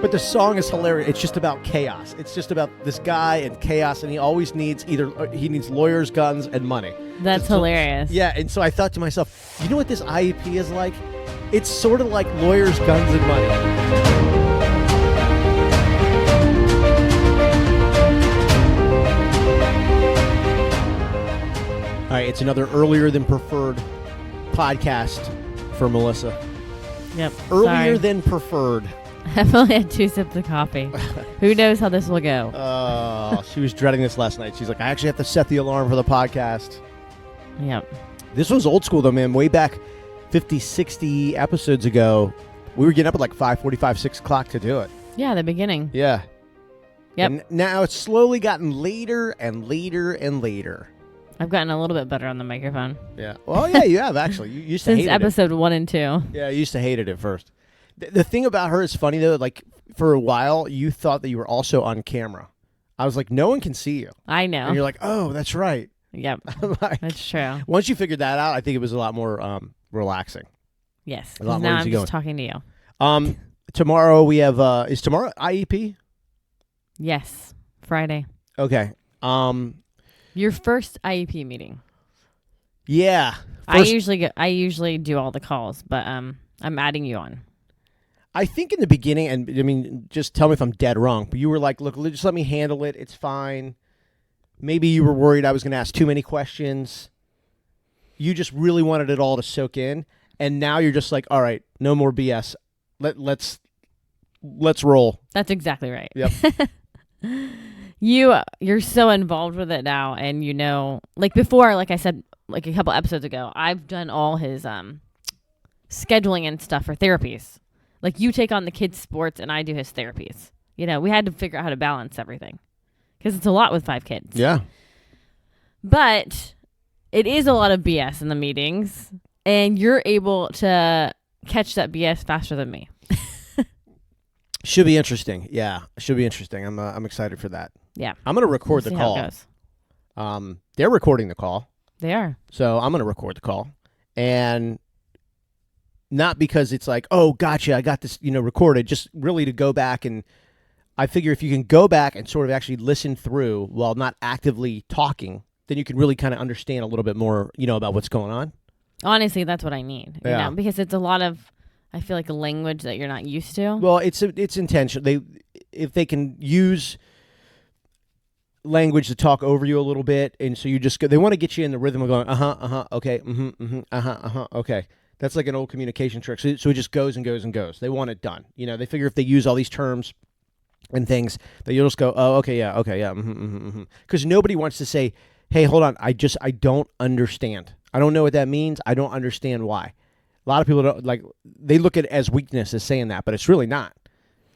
But the song is hilarious. It's just about chaos. It's just about this guy and chaos, and he always needs he needs lawyers, guns, and money. That's hilarious. Yeah, and so I thought to myself, you know what this IEP is like? It's sort of like lawyers, guns, and money. All right, it's another earlier than preferred podcast for Melissa. Yep. Earlier than preferred. I've only had 2 sips of coffee. Who knows how this will go? She was dreading this last night. She's like, I actually have to set the alarm for the podcast. Yep. This was old school, though, man. Way back 50, 60 episodes ago, we were getting up at like 5:45, 6 o'clock to do it. Yeah, the beginning. Yeah. Yep. And now it's slowly gotten later and later and later. I've gotten a little bit better on the microphone. Yeah. Well, yeah, you have, actually. You used to hate it. Since episode 1 and 2. Yeah, you used to hate it at first. The thing about her is funny, though. Like, for a while, you thought that you were also on camera. I was like, no one can see you. I know. And you're like, oh, that's right. Yep. Like, that's true. Once you figured that out, I think it was a lot more relaxing. Yes. A lot now more I'm easygoing. just talking to you. Tomorrow we have, is tomorrow IEP? Yes. Friday. Okay. Your first IEP meeting. Yeah. I usually do all the calls, but I'm adding you on. I think in the beginning, and I mean, just tell me if I'm dead wrong, but you were like, look, just let me handle it. It's fine. Maybe you were worried I was going to ask too many questions. You just really wanted it all to soak in. And now you're just like, all right, no more BS. Let's roll. That's exactly right. Yep. You're so involved with it now, and you know, like before, like I said, like a couple episodes ago, I've done all his scheduling and stuff for therapies. Like you take on the kids' sports, and I do his therapies. You know, we had to figure out how to balance everything because it's a lot with 5 kids. Yeah. But it is a lot of BS in the meetings, and you're able to catch that BS faster than me. Should be interesting. Yeah, should be interesting. I'm excited for that. Yeah. I'm going to record the call. How it goes. They're recording the call. They are. So I'm going to record the call. And not because it's like, oh, gotcha, I got this, recorded, just really to go back. And I figure if you can go back and sort of actually listen through while not actively talking, then you can really kind of understand a little bit more, about what's going on. Honestly, that's what I need. Yeah. Because it's a lot of, I feel like, a language that you're not used to. Well, it's intentional. If they can use language to talk over you a little bit, and so you just go, they want to get you in the rhythm of going, okay, okay. That's like an old communication trick. So it just goes and goes and goes. They want it done. They figure if they use all these terms and things, that you'll just go, oh, okay, yeah. Because nobody wants to say, hey, hold on, I don't understand. I don't know what that means. I don't understand why. A lot of people don't they look at it as weakness as saying that, but it's really not.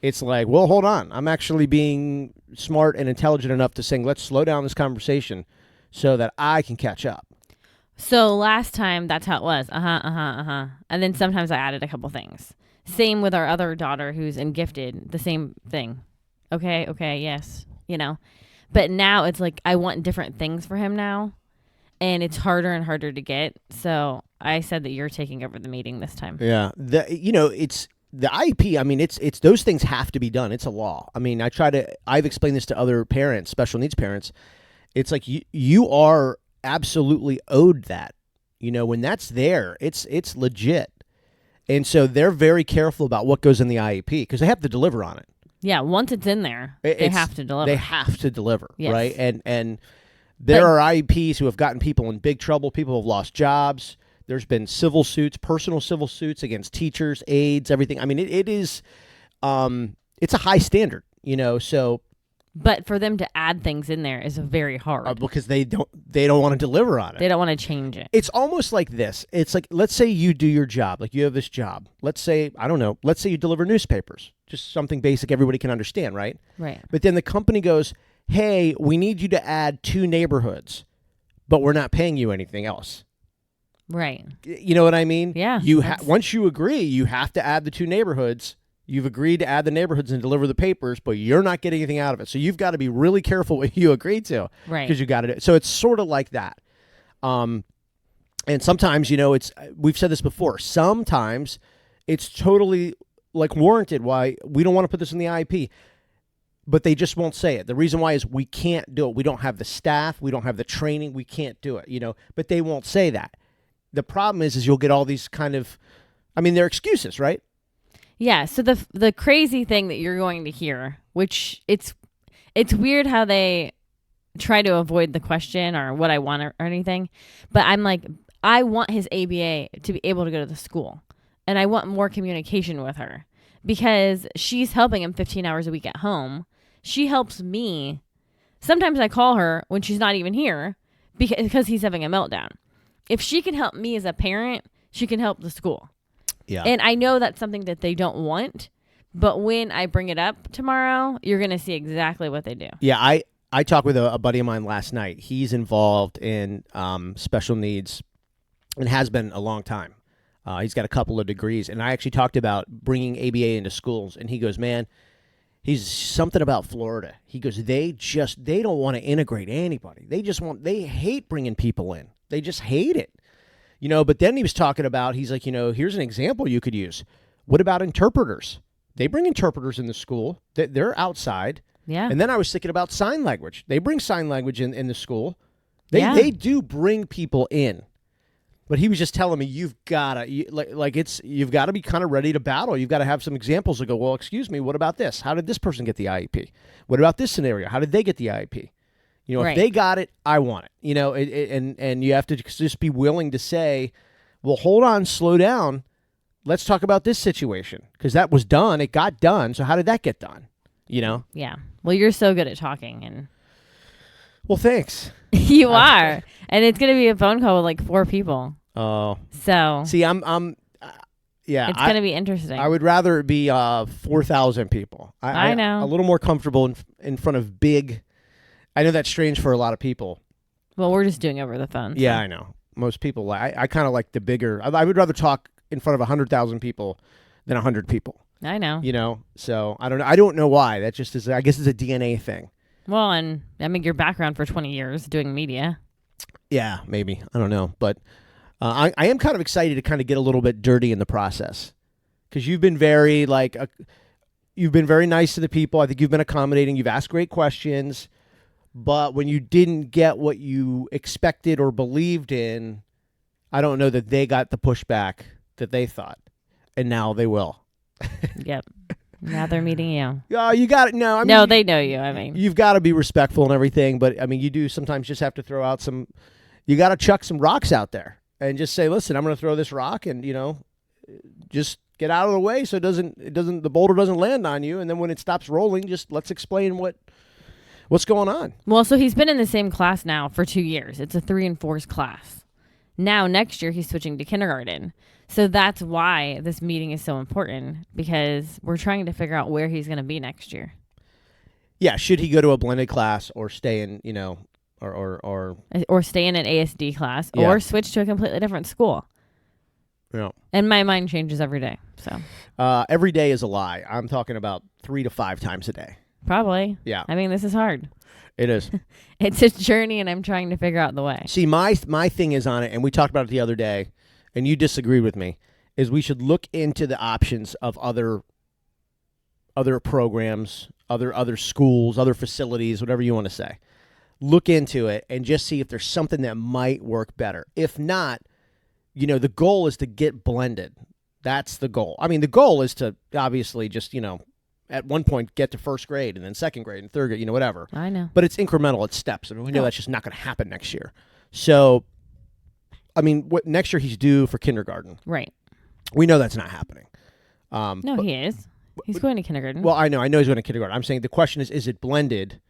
It's like, well, hold on. I'm actually being smart and intelligent enough to saying, let's slow down this conversation so that I can catch up. So last time, that's how it was. And then sometimes I added a couple things. Same with our other daughter who's in gifted, the same thing. Okay, yes, But now it's like I want different things for him now, and it's harder and harder to get. So I said that you're taking over the meeting this time. Yeah. It's the IEP. I mean, it's those things have to be done. It's a law. I mean, I've explained this to other parents, special needs parents. It's like you are absolutely owed that. When that's there, it's legit. And so they're very careful about what goes in the IEP because they have to deliver on it. Yeah, once it's in there, they have to deliver. They have to deliver, yes. Right? And there are IEPs who have gotten people in big trouble. People have lost jobs. There's been civil suits, personal civil suits against teachers, aides, everything. I mean, it is, it's a high standard, so. But for them to add things in there is very hard. Because they don't want to deliver on it. They don't want to change it. It's almost like this. It's like, let's say you do your job. Like you have this job. Let's say, I don't know, let's say you deliver newspapers. Just something basic everybody can understand, right? Right. But then the company goes, hey, we need you to add 2 neighborhoods, but we're not paying you anything else. Right. You know what I mean? Yeah. Once you agree, you have to add the 2 neighborhoods. You've agreed to add the neighborhoods and deliver the papers, but you're not getting anything out of it. So you've got to be really careful what you agree to. Right. Because you got to do it. So it's sort of like that. And sometimes, we've said this before, sometimes it's totally like warranted why we don't want to put this in the IEP, but they just won't say it. The reason why is we can't do it. We don't have the staff. We don't have the training. We can't do it, but they won't say that. The problem is you'll get all these kind of, they're excuses, right? Yeah. So the crazy thing that you're going to hear, which it's weird how they try to avoid the question or what I want or anything, but I'm like, I want his ABA to be able to go to the school, and I want more communication with her because she's helping him 15 hours a week at home. She helps me. Sometimes I call her when she's not even here because he's having a meltdown. If she can help me as a parent, she can help the school. Yeah. And I know that's something that they don't want, but when I bring it up tomorrow, you're going to see exactly what they do. Yeah, I talked with a buddy of mine last night. He's involved in special needs and has been a long time. He's got a couple of degrees. And I actually talked about bringing ABA into schools. And he goes, man, he's something about Florida. He goes, they don't want to integrate anybody. They hate bringing people in. They just hate it. But then he was talking about, he's like, here's an example you could use. What about interpreters? They bring interpreters in the school. They're outside. Yeah. And then I was thinking about sign language. They bring sign language in the school. They do bring people in. But he was just telling me you've got to be kind of ready to battle. You've got to have some examples to go, well, excuse me, what about this? How did this person get the IEP? What about this scenario? How did they get the IEP? Right. If they got it, I want it. And you have to just be willing to say, well, hold on, slow down. Let's talk about this situation because that was done. It got done. So how did that get done? Yeah. Well, you're so good at talking, and well, thanks. you are, and it's gonna be a phone call with like 4 people. Oh, so see, yeah, it's gonna be interesting. I would rather it be 4,000 people. I know. A little more comfortable in front of big. I know that's strange for a lot of people. Well, we're just doing over the phone. So. Yeah, I know. Most people, I kind of like the bigger. I would rather talk in front of 100,000 people than 100 people. I know. So I don't know. I don't know why. That just is. I guess it's a DNA thing. Well, and your background for 20 years doing media. Yeah, maybe. I don't know, but I am kind of excited to kind of get a little bit dirty in the process because you've been very you've been very nice to the people. I think you've been accommodating. You've asked great questions, but when you didn't get what you expected or believed in, I don't know that they got the pushback that they thought, and now they will. Yep. Now they're meeting you. You got it. No, no, they know you. You've got to be respectful and everything, but you do sometimes just have to throw out some. You got to chuck some rocks out there and just say, "Listen, I'm going to throw this rock, and just get out of the way so the boulder doesn't land on you, and then when it stops rolling, just let's explain what's going on." Well, so he's been in the same class now for 2 years. It's a 3 and 4s class. Now next year he's switching to kindergarten. So that's why this meeting is so important because we're trying to figure out where he's going to be next year. Yeah, should he go to a blended class or stay in, or stay in an ASD class Yeah. or switch to a completely different school. Yeah. And my mind changes every day. So every day is a lie. I'm talking about 3 to 5 times a day. probably. Yeah. This is hard. It is. It's a journey, and I'm trying to figure out the way. See, my thing is on it, and we talked about it the other day, and you disagreed with me, is we should look into the options of other programs, other schools, other facilities, whatever you want to say. Look into it and just see if there's something that might work better. If not, the goal is to get blended. That's the goal. The goal is to obviously just, at one point get to first grade and then second grade and third grade, whatever. I know. But it's incremental. It's steps. We know that's just not going to happen next year. So, what next year he's due for kindergarten. Right. We know that's not happening. No, he is. He's going to kindergarten. Well, I know he's going to kindergarten. I'm saying the question is it blended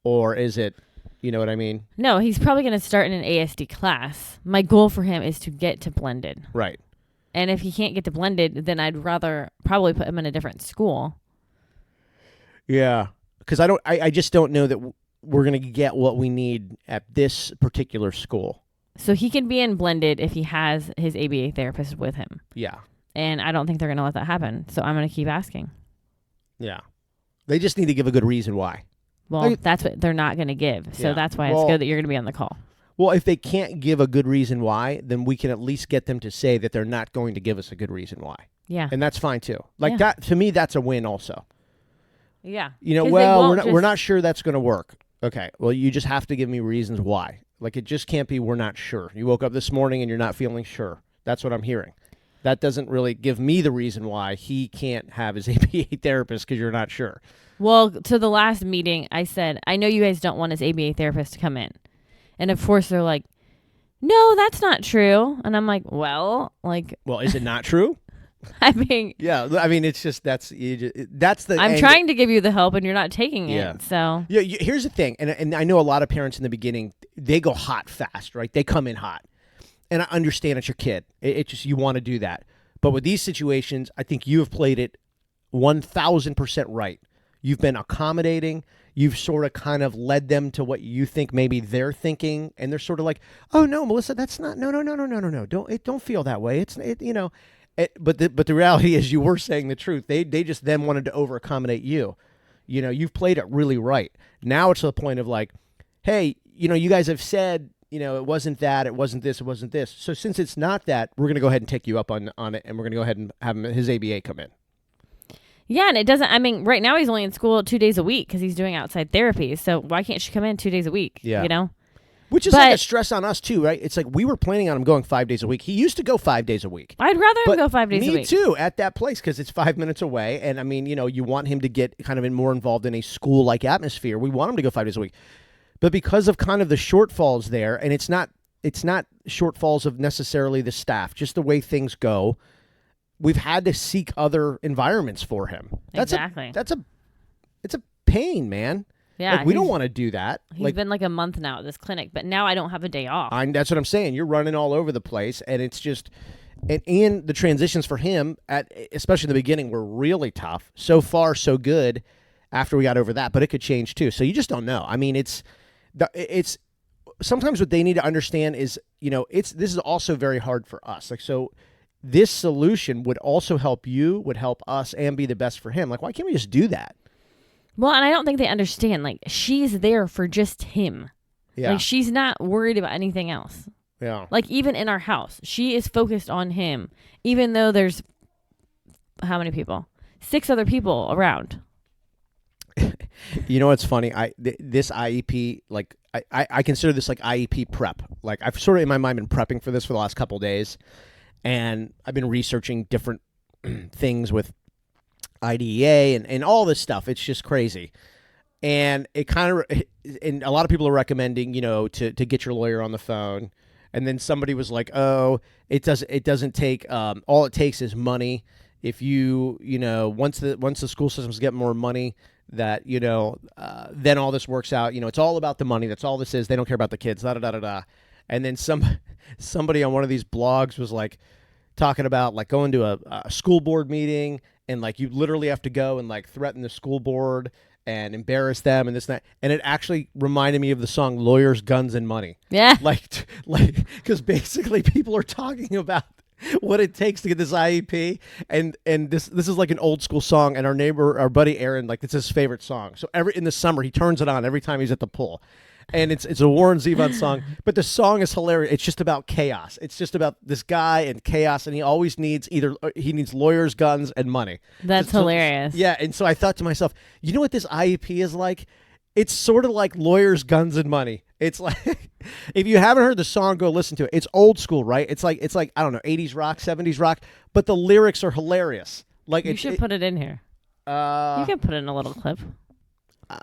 or is it, you know what I mean? No, he's probably going to start in an ASD class. My goal for him is to get to blended. Right. And if he can't get to blended, then I'd rather probably put him in a different school. Yeah. Because I just don't know that we're going to get what we need at this particular school. So he can be in blended if he has his ABA therapist with him. Yeah. And I don't think they're going to let that happen. So I'm going to keep asking. Yeah. They just need to give a good reason why. Well, that's what they're not going to give. So that's why it's good that you're going to be on the call. Well, if they can't give a good reason why, then we can at least get them to say that they're not going to give us a good reason why. Yeah. And that's fine too. Like Yeah. that, to me, that's a win also. Yeah. You know, 'Cause they well, won't we're not sure that's going to work. Okay. Well, you just have to give me reasons why. Like it just can't be we're not sure. You woke up this morning and you're not feeling sure. That's what I'm hearing. That doesn't really give me the reason why he can't have his ABA therapist because you're not sure. Well, to the last meeting, I said, I know you guys don't want his ABA therapist to come in. And of course, they're like, no, that's not true. And I'm like, well, is it not true? I mean, Yeah, I mean, it's just that's the. I'm trying to give you the help and you're not taking it. Yeah. So Yeah, here's the thing, and I know a lot of parents in the beginning, they go hot fast, right? They come in hot, and I understand it's your kid. It just you want to do that, but with these situations, I think you have played it 1,000% right. You've been accommodating. You've sort of kind of led them to what you think maybe they're thinking, and they're sort of like, "Oh no, Melissa, that's not. No. Don't feel that way. you know." But the reality is, you were saying the truth. They just then wanted to over accommodate you. You know, you've played it really right. Now it's to the point of like, hey, you know, you guys have said, you know, it wasn't that, it wasn't this, it wasn't this. So since it's not that, we're going to go ahead and take you up on it, and we're going to go ahead and have his ABA come in. yeah, and it doesn't. I mean, right now he's only in school 2 days a week because he's doing outside therapy. So why can't she come in 2 days a week? Yeah. You know. Which is like a stress on us too, right? It's like we were planning on him going 5 days a week. He used to go 5 days a week. I'd rather him go 5 days a week. Me too, at that place, because it's 5 minutes away. And I mean, you know, you want him to get kind of more involved in a school-like atmosphere. We want him to go 5 days a week. But because of kind of the shortfalls there, and it's not shortfalls of necessarily the staff, just the way things go, we've had to seek other environments for him. Exactly. It's a pain, man. Yeah, like, we don't want to do that. He's been like a month now at this clinic, but now I don't have a day off. That's what I'm saying. You're running all over the place, and it's just, and the transitions for him, especially in the beginning, were really tough. So far, so good after we got over that, but it could change too. So you just don't know. I mean, it's sometimes what they need to understand is, you know, this is also very hard for us. Like, so this solution would also help you, would help us, and be the best for him. Like, why can't we just do that? Well, and I don't think they understand. Like, she's there for just him. Yeah. Like, she's not worried about anything else. Yeah. Like, even in our house, she is focused on him, even though there's how many people? 6 other people around. You know what's funny? This IEP, like, I consider this like IEP prep. Like, I've sort of in my mind been prepping for this for the last couple of days, and I've been researching different things with IDEA and all this stuff. It's just crazy. And it kind of, and a lot of people are recommending, you know, to get your lawyer on the phone. And then somebody was like, oh, it doesn't take, all it takes is money. If you know, once the school systems get more money, that, you know, then all this works out. You know, it's all about the money. That's all this is. They don't care about the kids. Da da da da da. And then somebody on one of these blogs was like talking about like going to a school board meeting, and like you literally have to go and like threaten the school board and embarrass them and this and that. And it actually reminded me of the song Lawyers, Guns, and Money. Yeah. Like, because basically people are talking about what it takes to get this IEP. And this is like an old school song. And our buddy Aaron, like, it's his favorite song. So in the summer, he turns it on every time he's at the pool. And it's a Warren Zevon song, but the song is hilarious. It's just about chaos. It's just about this guy and chaos, and he always needs he needs lawyers, guns, and money. That's hilarious. Yeah, and so I thought to myself, you know what this IEP is like? It's sort of like lawyers, guns, and money. It's like, if you haven't heard the song, go listen to it. It's old school, right? It's like I don't know, 80s rock, 70s rock, but the lyrics are hilarious. Like, you should put it in here. You can put it in a little clip.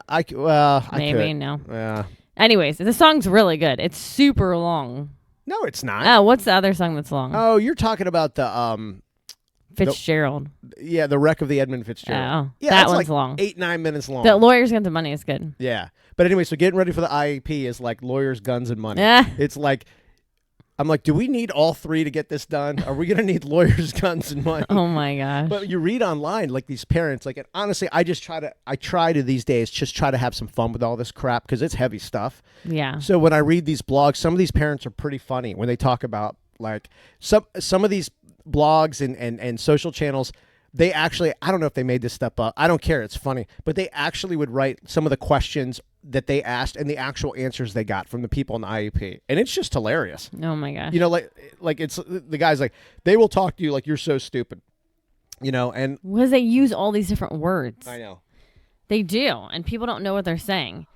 I could. No. Yeah. Anyways, the song's really good. It's super long. No, it's not. Oh, what's the other song that's long? Oh, you're talking about the Fitzgerald. The Wreck of the Edmund Fitzgerald. Oh, yeah, that one's like long. 8-9 minutes long. The Lawyers, Guns, and Money is good. Yeah, but anyway, so getting ready for the IEP is like lawyers, guns, and money. Yeah. It's like, I'm like, do we need all three to get this done? Are we gonna need lawyers, guns, and money? Oh my gosh! But you read online, like these parents, like, and honestly, I try to these days just try to have some fun with all this crap because it's heavy stuff. Yeah. So when I read these blogs, some of these parents are pretty funny when they talk about like some of these blogs and social channels. They actually, I don't know if they made this stuff up. I don't care. It's funny. But they actually would write some of the questions that they asked and the actual answers they got from the people in the IEP. And it's just hilarious. Oh, my gosh. You know, like it's the guy's like, they will talk to you like you're so stupid. And Because they use all these different words. I know. They do, and people don't know what they're saying.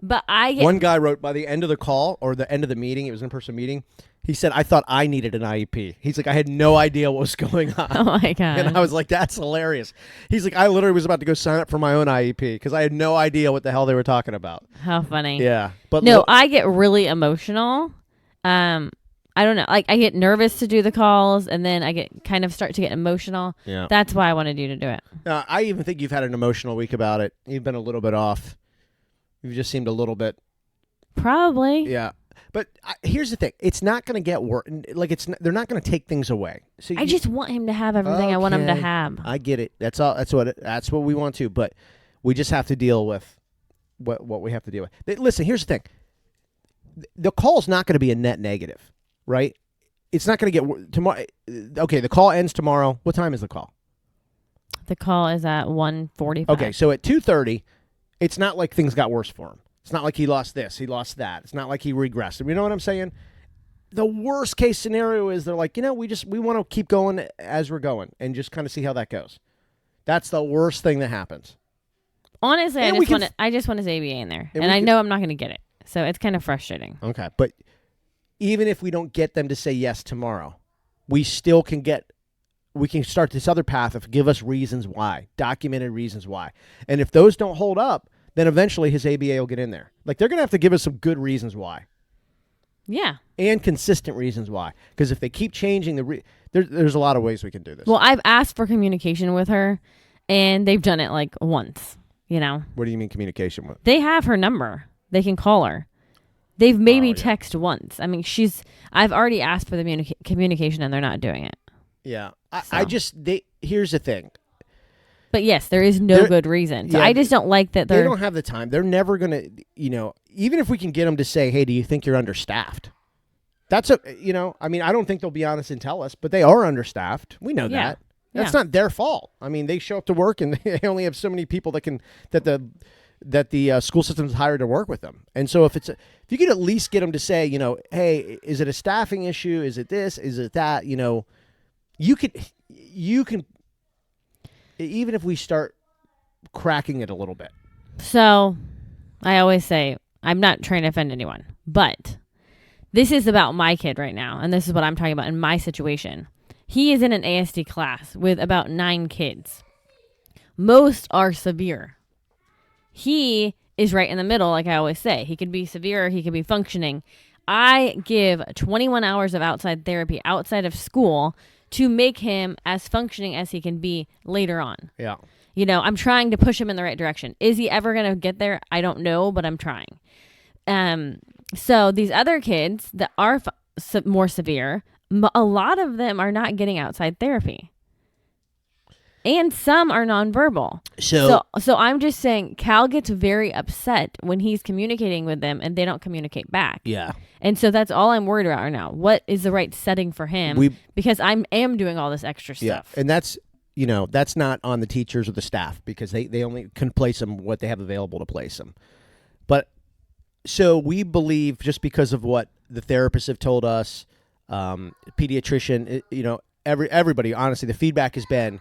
But I get... One guy wrote by the end of the call or the end of the meeting, it was an in-person meeting, he said, I thought I needed an IEP. He's like, I had no idea what was going on. Oh, my God. And I was like, that's hilarious. He's like, I literally was about to go sign up for my own IEP because I had no idea what the hell they were talking about. How funny. Yeah. But no, I get really emotional. I don't know. Like, I get nervous to do the calls, and then I get kind of start to get emotional. Yeah. That's why I wanted you to do it. I even think you've had an emotional week about it. You've been a little bit off. You've just seemed a little bit. Probably. Yeah. But here's the thing. It's not going to get worse. Like, they're not going to take things away. So I just want him to have everything I want him to have. I get it. That's all. That's what we want to. But we just have to deal with what we have to deal with. Listen, here's the thing. The call's not going to be a net negative, right? It's not going to get tomorrow. Okay, the call ends tomorrow. What time is the call? The call is at 1:45. Okay, so at 2:30, it's not like things got worse for him. It's not like he lost this, he lost that. It's not like he regressed. You know what I'm saying? The worst case scenario is they're like, we want to keep going as we're going and just kind of see how that goes. That's the worst thing that happens. Honestly, I just want his ABA in there, and I know I'm not going to get it, so it's kind of frustrating. Okay, but even if we don't get them to say yes tomorrow, we still can start this other path of give us reasons why, documented reasons why, and if those don't hold up, then eventually his ABA will get in there. Like, they're going to have to give us some good reasons why. Yeah. And consistent reasons why. Because if they keep changing there's a lot of ways we can do this. Well, I've asked for communication with her, and they've done it like once, What do you mean communication with? They have her number. They can call her. They've maybe text once. I mean, I've already asked for the communication, and they're not doing it. Yeah. Here's the thing. But yes, there is no good reason. So I just don't like that they don't have the time. They're never going to, even if we can get them to say, hey, do you think you're understaffed? That's I don't think they'll be honest and tell us, but they are understaffed. We know that. That's not their fault. I mean, they show up to work and they only have so many people that the school system's hired to work with them. And so if you could at least get them to say, hey, is it a staffing issue? Is it this? Is it that? You can, even if we start cracking it a little bit. So I always say, I'm not trying to offend anyone, but this is about my kid right now. And this is what I'm talking about in my situation. He is in an ASD class with about 9 kids. Most are severe. He is right in the middle, like I always say. He could be severe, or he could be functioning. I give 21 hours of outside therapy outside of school to make him as functioning as he can be later on. Yeah. I'm trying to push him in the right direction. Is he ever going to get there? I don't know, but I'm trying. So these other kids that are more severe, a lot of them are not getting outside therapy. And some are nonverbal. So I'm just saying Cal gets very upset when he's communicating with them and they don't communicate back. Yeah. And so that's all I'm worried about right now. What is the right setting for him? Because I am doing all this extra stuff. Yeah. And that's not on the teachers or the staff because they only can place them what they have available to place them. But so we believe just because of what the therapists have told us, pediatrician, everybody, honestly, the feedback has been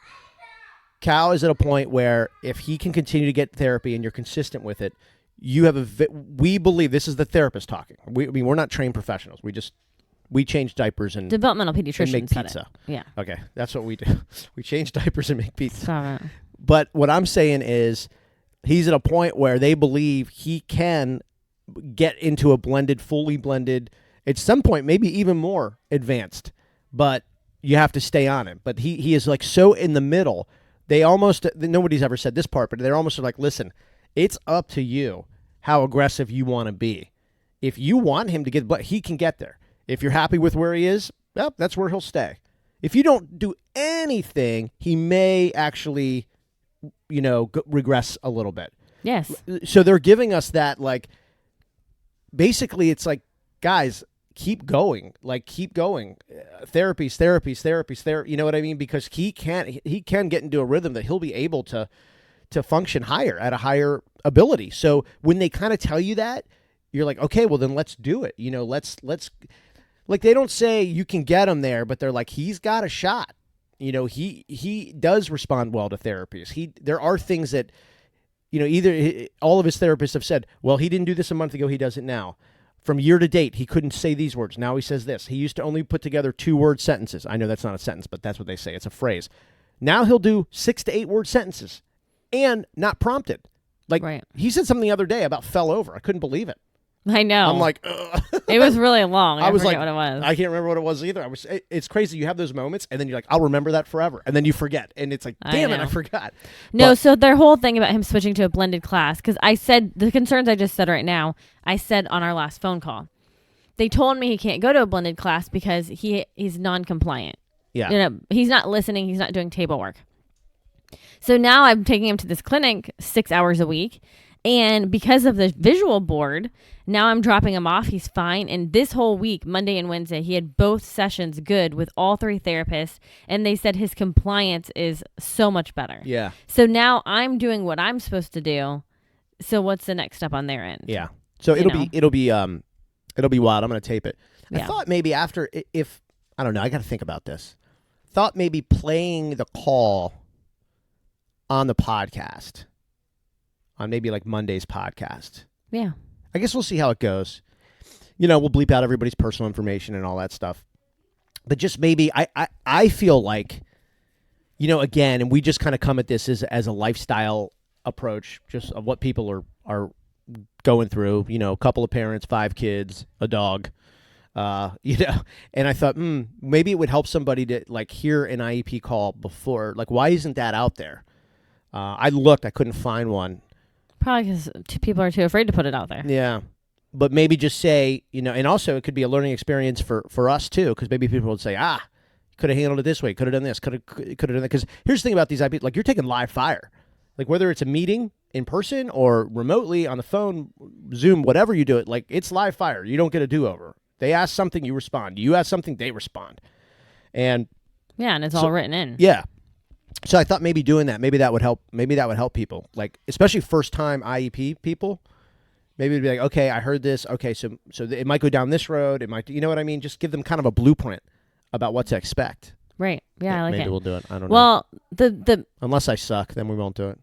Cal is at a point where if he can continue to get therapy and you're consistent with it, you have we believe, this is the therapist talking. We're not trained professionals. We change diapers and developmental pediatricians make pizza. Yeah. Okay, that's what we do. We change diapers and make pizza. Stop it. But what I'm saying is he's at a point where they believe he can get into a fully blended, at some point maybe even more advanced, but you have to stay on it. But he is like so in the middle. Nobody's ever said this part, but they're almost like, listen, it's up to you how aggressive you want to be. If you want him to get, but he can get there. If you're happy with where he is, well, that's where he'll stay. If you don't do anything, he may actually, regress a little bit. Yes. So they're giving us that, like, basically it's like, guys, keep going. Like, keep going. Therapies. You know what I mean? Because he can get into a rhythm that he'll be able to function higher at a higher ability. So when they kind of tell you that, you're like, okay, well then let's do it. Let's like, they don't say you can get him there, but they're like, he's got a shot. he does respond well to therapies. There are things that, either all of his therapists have said, well, he didn't do this a month ago, he does it now. From year to date, he couldn't say these words. Now he says this. He used to only put together 2-word sentences. I know that's not a sentence, but that's what they say. It's a phrase. Now he'll do 6 to 8-word sentences and not prompted. Like, He said something the other day about fell over. I couldn't believe it. I know. I'm like, it was really long. I was like, what it was. I can't remember what it was either. It's crazy. You have those moments, and then you're like, I'll remember that forever. And then you forget. And it's like, damn it, I forgot. No, so their whole thing about him switching to a blended class, because I said, the concerns I just said right now, I said on our last phone call. They told me he can't go to a blended class because he's non-compliant. Yeah. He's not listening. He's not doing table work. So now I'm taking him to this clinic 6 hours a week. And because of the visual board, now I'm dropping him off. He's fine. And this whole week, Monday and Wednesday, he had both sessions good with all 3 therapists. And they said his compliance is so much better. Yeah. So now I'm doing what I'm supposed to do. So what's the next step on their end? Yeah. So it'll be wild. I'm going to tape it. Yeah. I thought maybe after, if I don't know, I got to think about this. Thought maybe playing the call on the podcast, on maybe like Monday's podcast. Yeah. I guess we'll see how it goes. We'll bleep out everybody's personal information and all that stuff. But just maybe, I feel like, again, and we just kind of come at this as a lifestyle approach, just of what people are going through, a couple of parents, 5 kids, a dog, and I thought, maybe it would help somebody to like hear an IEP call before, like, why isn't that out there? I looked, I couldn't find one. Probably because people are too afraid to put it out there. Yeah. But maybe just say, and also it could be a learning experience for us too, because maybe people would say, could have handled it this way, could have done this, could have done that. Because here's the thing about these IEPs, like, you're taking live fire. Like, whether it's a meeting in person or remotely on the phone, Zoom, whatever you do it, like, it's live fire. You don't get a do-over. They ask something, you respond. You ask something, they respond. And it's all written in. Yeah. So I thought maybe doing that, maybe that would help. Maybe that would help people, like, especially first-time IEP people. Maybe it'd be like, okay, I heard this. Okay, so it might go down this road. It might, you know what I mean? Just give them kind of a blueprint about what to expect. Right. Yeah, I like maybe it. We'll do it. I don't know. Well, the unless I suck, then we won't do it.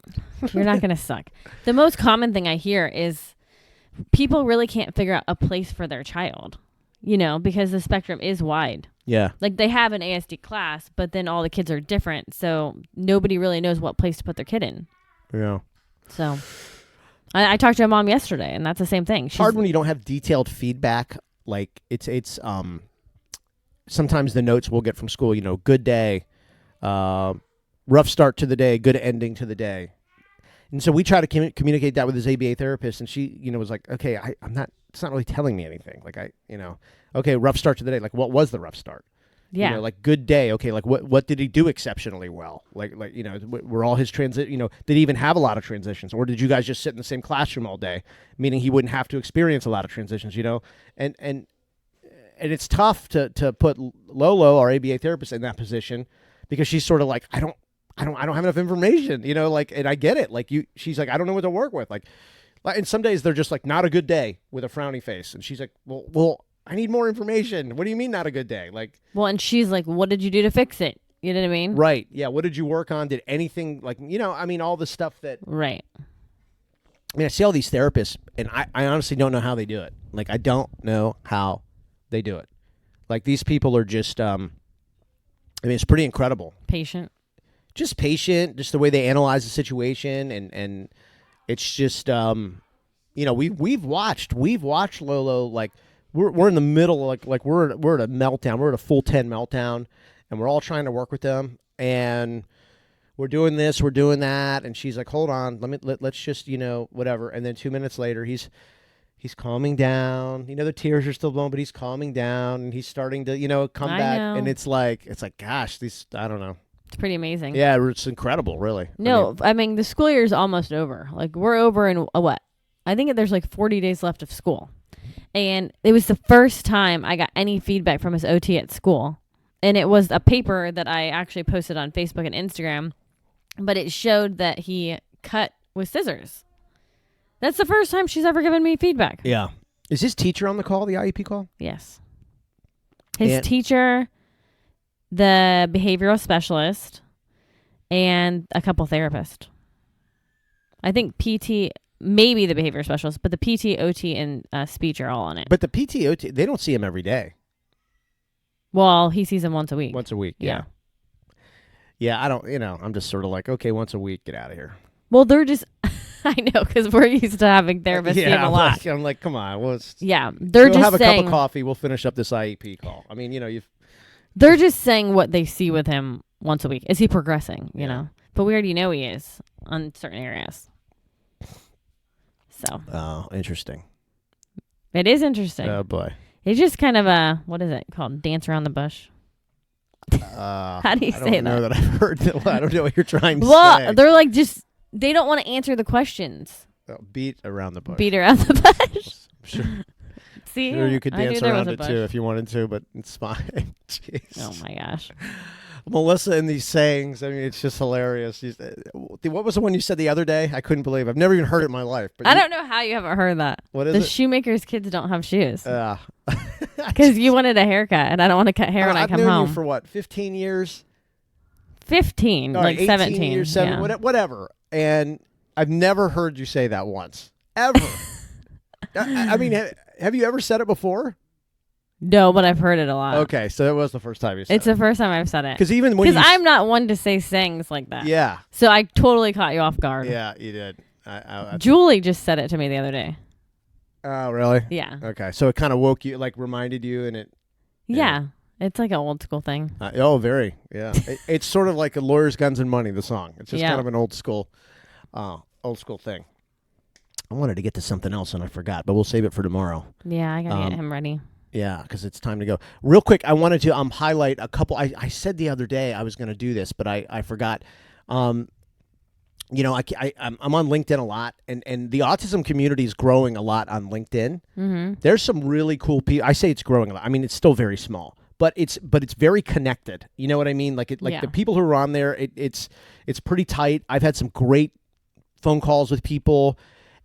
You're not going to suck. The most common thing I hear is people really can't figure out a place for their child, because the spectrum is wide. Yeah. Like, they have an ASD class, but then all the kids are different, so nobody really knows what place to put their kid in. Yeah. So I talked to a mom yesterday, and that's the same thing. It's hard when you don't have detailed feedback. Like, it's sometimes the notes we'll get from school, good day, rough start to the day, good ending to the day. And so we try to communicate that with his ABA therapist, and she, was like, okay, it's not really telling me anything. Like, okay, rough start to the day. Like, what was the rough start? Yeah. Like, good day. Okay, like, what did he do exceptionally well? Like, were all his did he even have a lot of transitions? Or did you guys just sit in the same classroom all day, meaning he wouldn't have to experience a lot of transitions, And it's tough to put Lolo, our ABA therapist, in that position, because she's sort of like, I don't have enough information, and I get it. Like, she's like, I don't know what to work with. Like, and some days they're just like, not a good day, with a frowny face. And she's like, well, I need more information. What do you mean not a good day? Like, well, and she's like, what did you do to fix it? You know what I mean? Right. Yeah. What did you work on? Did anything, like, all the stuff that. Right. I see all these therapists, and I honestly don't know how they do it. Like, I don't know how they do it. Like, these people are just, it's pretty incredible. Patient. Just patient, just the way they analyze the situation, and it's just, we've watched Lolo, like, we're in the middle, like we're at a meltdown, we're at a full 10 meltdown, and we're all trying to work with them, and we're doing this, we're doing that, and she's like, hold on, let's just, whatever, and then 2 minutes later, he's calming down. The tears are still blowing, but he's calming down, and he's starting to, come back. Know. And it's like, gosh, I don't know. It's pretty amazing. Yeah, it's incredible, really. No, the school year is almost over. Like, we're over in what? I think there's like 40 days left of school. And it was the first time I got any feedback from his OT at school. And it was a paper that I actually posted on Facebook and Instagram, but it showed that he cut with scissors. That's the first time she's ever given me feedback. Yeah. Is his teacher on the call, the IEP call? His teacher the behavioral specialist, and a couple therapists. I think PT, maybe the behavior specialist, but the PT, OT, and speech are all on it. But the PT, OT, they don't see him every day. Well, he sees them once a week. Once a week, yeah. Yeah, I don't, I'm just sort of like, okay, once a week, get out of here. Well, they're just, I know, because we're used to having therapists see him a lot. I'm like, come on. Well, they're just have a saying, cup of coffee. We'll finish up this IEP call. I mean, they're just saying what they see with him once a week. Is he progressing, you know? But we already know he is on certain areas. So. Oh, interesting. It is interesting. Oh, boy. It's just kind of what is it called? Dance around the bush. How do you say that? I don't know that I've heard that. I don't know what you're trying to say. Well, they're like they don't want to answer the questions. Oh, beat around the bush. Beat around the bush. Sure. See, sure, you could dance around it too if you wanted to, but it's fine. Jeez. Oh my gosh. Melissa and these sayings, I mean, it's just hilarious. What was the one you said the other day? I couldn't believe it. I've never even heard it in my life. But I don't know how you haven't heard that. What is the it? shoemaker's kids don't have shoes. Because you wanted a haircut, and I don't want to cut hair when I come home. I've known you for what, 15 years? 15, like 17 years, 7, whatever. And I've never heard you say that once, ever. I mean, have you ever said it before? No, but I've heard it a lot. Okay, so that was the first time you said it. It's the first time I've said it. Because I'm not one to say sayings like that. Yeah. So I totally caught you off guard. Yeah, you did. Julie just said it to me the other day. Oh, really? Yeah. Okay, so it kind of woke you, like reminded you, and it... Yeah. It's like an old school thing. Very. Yeah. It's sort of like a Lawyers, Guns, and Money, the song. It's just kind of an old school thing. I wanted to get to something else, and I forgot, but we'll save it for tomorrow. Yeah, I got to get him ready. Yeah, because it's time to go. Real quick, I wanted to highlight a couple. I said the other day I was going to do this, but I forgot. I'm on LinkedIn a lot, and the autism community is growing a lot on LinkedIn. Mm-hmm. There's some really cool people. I say it's growing a lot. I mean, it's still very small, but it's very connected. You know what I mean? The people who are on there, it's pretty tight. I've had some great phone calls with people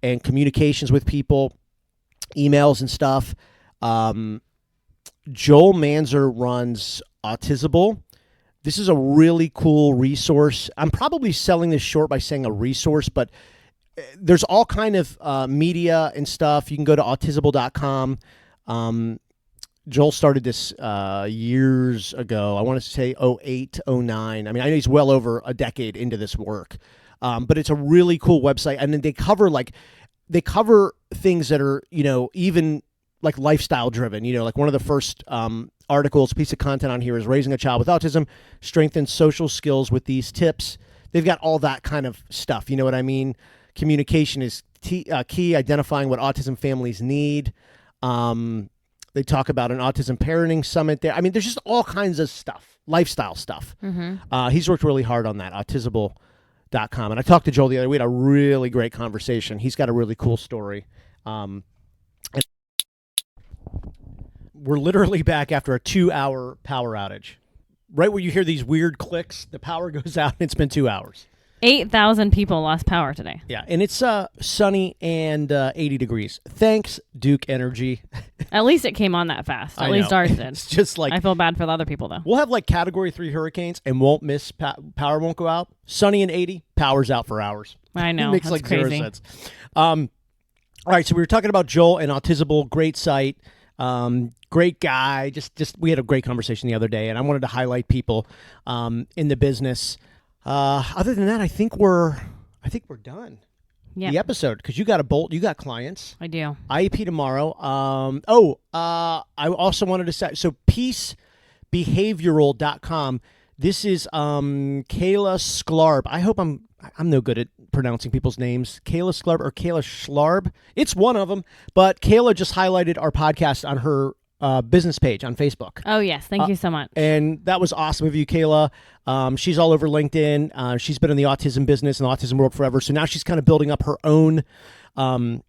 and communications with people, emails and stuff. Joel Manzer runs Autism. This is a really cool resource. I'm probably selling this short by saying a resource, but there's all kind of media and stuff. You can go to autism.com. Joel started this years ago. I want to say 08, 09. I mean, I know he's well over a decade into this work. But it's a really cool website. And then they cover things that are, even like lifestyle driven, like one of the first piece of content on here is raising a child with autism, strengthen social skills with these tips. They've got all that kind of stuff. You know what I mean? Communication is key, identifying what autism families need. They talk about an autism parenting summit there. I mean, there's just all kinds of stuff, lifestyle stuff. Mm-hmm. He's worked really hard on that, autism.com. And I talked to Joel the other day. We had a really great conversation. He's got a really cool story. We're literally back after a 2-hour power outage. Right where you hear these weird clicks, the power goes out, and it's been 2 hours. 8,000 people lost power today. Yeah, and it's sunny and 80 degrees. Thanks, Duke Energy. At least it came on that fast. At least ours did. It's just like... I feel bad for the other people, though. We'll have like Category 3 hurricanes and won't miss... power won't go out. Sunny and 80, power's out for hours. I know. It makes that's like crazy. 0 cents. All right, so we were talking about Joel and Autism. Great site. Great guy. Just we had a great conversation the other day, and I wanted to highlight people in the business. Other than that, I think we're done. Yep. The episode, because you got a bolt. You got clients. I do. IEP tomorrow. I also wanted to say, so peacebehavioral.com. This is Kayla Sklarb. I hope I'm no good at pronouncing people's names. Kayla Sklarb or Kayla Schlarb. It's one of them. But Kayla just highlighted our podcast on her business page on Facebook. Oh, yes. Thank you so much. And that was awesome of you, Kayla. She's all over LinkedIn. She's been in the autism business and the autism world forever. So now she's kind of building up her own own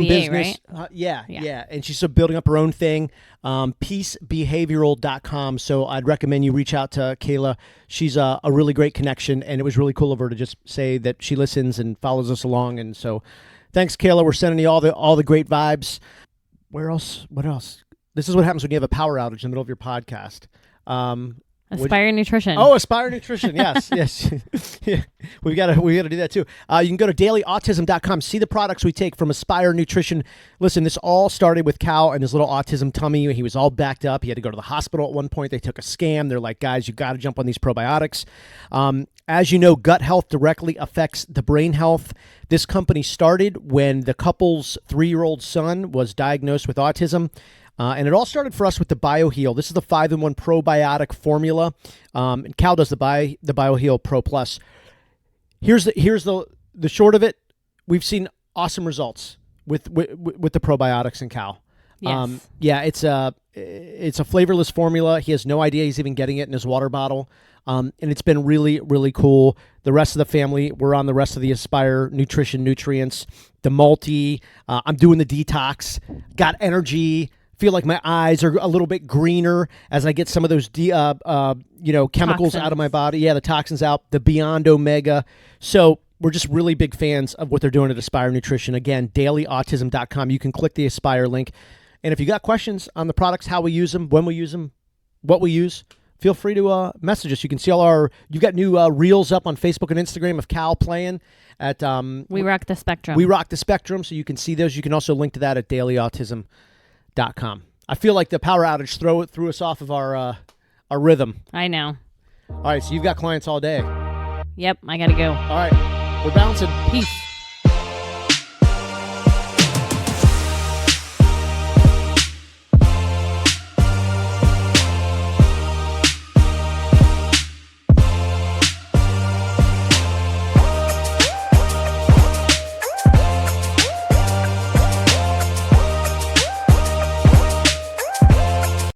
business. Right? Yeah. And she's building up her own thing. Peacebehavioral.com. So I'd recommend you reach out to Kayla. She's a really great connection, and it was really cool of her to just say that she listens and follows us along. And so thanks, Kayla. We're sending you all the great vibes. Where else? What else? This is what happens when you have a power outage in the middle of your podcast. Aspire Nutrition. Oh, Aspire Nutrition. Yes, yes. Yeah. We gotta do that too. You can go to dailyautism.com. See the products we take from Aspire Nutrition. Listen, this all started with Cal and his little autism tummy. He was all backed up. He had to go to the hospital at one point. They took a scan. They're like, guys, you got to jump on these probiotics. As you know, gut health directly affects the brain health. This company started when the couple's 3-year-old son was diagnosed with autism. And it all started for us with the BioHeal. This is the 5-in-1 probiotic formula. And Cal does the BioHeal Pro Plus. Here's the short of it. We've seen awesome results with the probiotics in Cal. Yes. Yeah, it's a flavorless formula. He has no idea he's even getting it in his water bottle. And it's been really, really cool. The rest of the family, we're on the rest of the Aspire Nutrition nutrients, the multi. I'm doing the detox. Got energy. Feel like my eyes are a little bit greener as I get some of those chemicals Toxins. out of my body. Yeah, the toxins out. The Beyond Omega. So we're just really big fans of what they're doing at Aspire Nutrition. Again, dailyautism.com. You can click the Aspire link. And if you got questions on the products, how we use them, when we use them, what we use, feel free to message us. You can see you've got new reels up on Facebook and Instagram of Cal playing at We Rock the Spectrum. We Rock the Spectrum, so you can see those. You can also link to that at dailyautism.com. I feel like the power outage threw us off of our rhythm. I know. All right, so you've got clients all day. Yep, I gotta go. All right, we're bouncing. Peace.